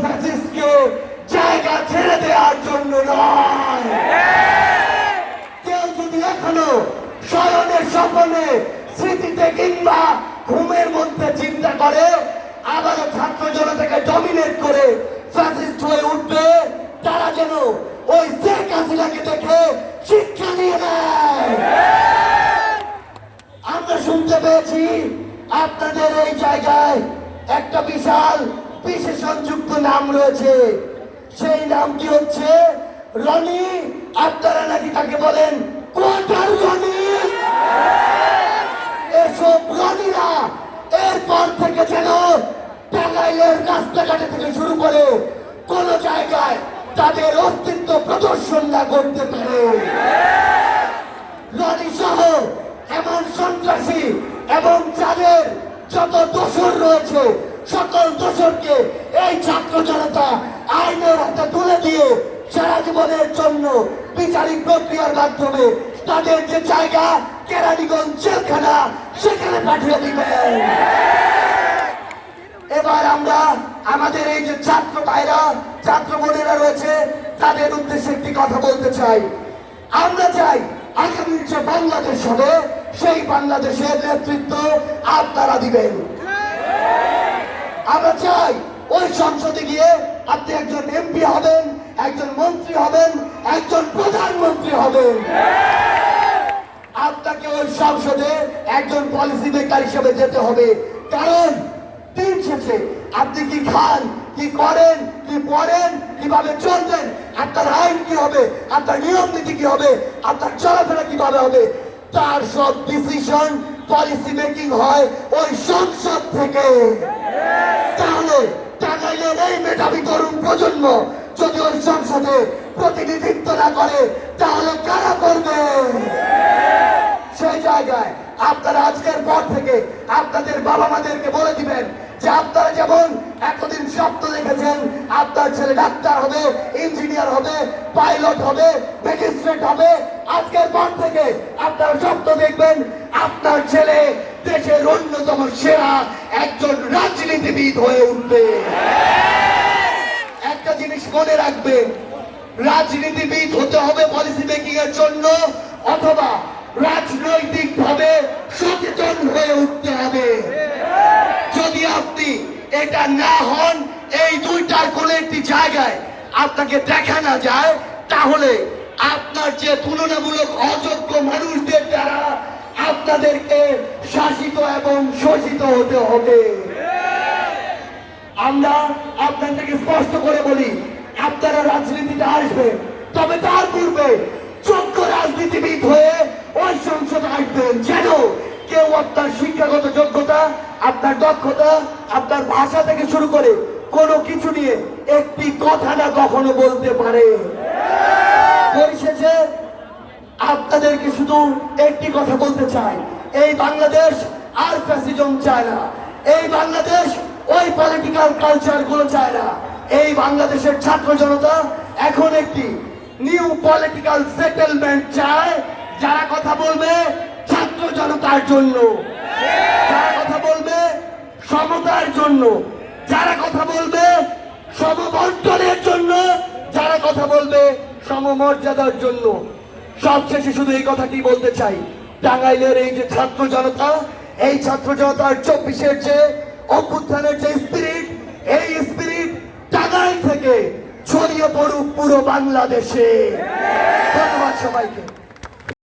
ফ্যাসিস্টকে জায়গা ছেড়ে দেওয়ার জন্য নয়। কেউ যদি এখনো শয়নের স্বপ্নে স্মৃতিতে কিংবা ঘুমের মধ্যে চিন্তা করে আবারও ছাত্র জনতাকে ডমিনেট করে ফ্যাসিস্ট হয়ে উঠবে, তারা যেন ওই শেখ হাসিনাকে দেখে শিক্ষা নিয়ে নেয়। আমরা শুনতে পেয়েছি আপনাদের এই জায়গায় একটা বিশাল বিশেষণযুক্ত নাম রয়েছে, সেই নামটি হচ্ছে রনি। আপনারা নাকি তাকে বলেন কোয়ার্টার রনি। এসব রনিরা এরপর থেকে যেন টাঙ্গাইলের রাস্তাঘাটে থেকে শুরু করে কোন জায়গায় তাদের অস্তিত্ব প্রদর্শন না করতে পারে। রনি সহ এমন সন্ত্রাসী এবং যাদের যত দোষর রয়েছে সকল দোষরকে এই ছাত্র জনতা আইনের হাতে তুলে দিয়ে সারা জীবনের জন্য বিচারিক প্রক্রিয়ার মাধ্যমে তাদের যে জায়গা কেরানীগঞ্জ জেলখানা সেখানে পাঠিয়ে দিবেন। এবার আমরা আমাদের এই যে ছাত্র ভাইরা ছাত্র বোনেরা রয়েছে তাদের উদ্দেশ্যে একটি কথা বলতে চাই। আমরা চাই আগামীর যে বাংলাদেশ হবে সেই বাংলাদেশের নেতৃত্ব আপনারা দিবেন। আমরা চাই ওই সংসদে গিয়ে আপনি একজন এমপি হবেন, একজন মন্ত্রী হবেন, একজন প্রধানমন্ত্রী হবেন। আপনাকে ওই সংসদে একজন পলিসি মেকার হিসেবে যেতে হবে, কারণ দিন শেষে আপনি কি খান, কি করেন, কি পড়েন, কিভাবে চলবেন, আপনার আইন কি হবে, আপনার নিয়ম নীতি কি হবে, আপনার চলাফেরা কিভাবে হবে, তার সব ডিসিশন পলিসি মেকিং হয় ওই সংসদ থেকে। তাহলে টাঙ্গাইলের এই মেধাবী তরুণ প্রজন্ম যদি ওই সংসদে প্রতিনিধিত্ব না করে তাহলে কারা করবে? সেই জায়গায় আপনারা আজকের পর থেকে আপনাদের বাবা মাদেরকে বলে দিবেন যে আপনারা যেমন এতদিন স্বপ্ন দেখেছেন আপনার ছেলে ডাক্তার হবে, ইঞ্জিনিয়ার হবে, পাইলট হবে, ম্যাজিস্ট্রেট হবে, আজকের পর থেকে আপনারা স্বপ্ন দেখবেন আপনার ছেলে দেশের অন্যতম সেরা একজন রাজনীতিবিদ হয়ে উঠবে। একটা জিনিস মনে রাখবেন, রাজনীতিবিদ হতে হবে পলিসি মেকিং এর জন্য অথবা রাজনৈতিক ভাবে সচেতন হয়ে উঠতে হবে। যদি আপনি এটা না হন, এই দুইটার কোন একটি জায়গায় আপনাকে দেখা না যায়, তাহলে আপনার যে তুলনামূলক অযোগ্য মানুষদের দ্বারা আপনাদেরকে শাসিত এবং শোষিত হতে হবে। আমরা আপনাদেরকে স্পষ্ট করে বলি, আপনারা রাজনীতিতে আসবেন, তবে তার পূর্বে যোগ্য রাজনীতিবিদ হয়ে ওই সংসদে আসবেন, যেন কেউ আপনার শিক্ষাগত যোগ্যতা, আপনার দক্ষতা, আপনার ভাষা থেকে শুরু করে কোনো কিছু নিয়ে একটি কথা না কখনো বলতে পারে। পরিশেষে আপনাদেরকে শুধু একটি কথা বলতে চাই, এই বাংলাদেশ আর ফ্যাসিজম চায় না, এই বাংলাদেশ ওই পলিটিক্যাল কালচার গুলো চায় না। এই বাংলাদেশের ছাত্র জনতা এখন একটি নিউ পলিটিক্যাল সেটেলমেন্ট চায়, যারা কথা বলবে ছাত্র জনতার জন্য, যারা কথা বলবে সমতার জন্য, যারা কথা বলবে সমবন্টনের জন্য, যারা কথা বলবে সমমর্যাদার জন্য। সবশেষে শুধু এই কথাটি বলতে চাই, টাঙ্গাইলের এই যে ছাত্র জনতা, এই ছাত্র জনতার 24-এর যে অভ্যুত্থানের যে স্পিরিট, এই স্পিরিট টাঙ্গাইল থেকে ছড়িয়ে পড়ুক পুরো বাংলাদেশে। ধন্যবাদ সবাইকে।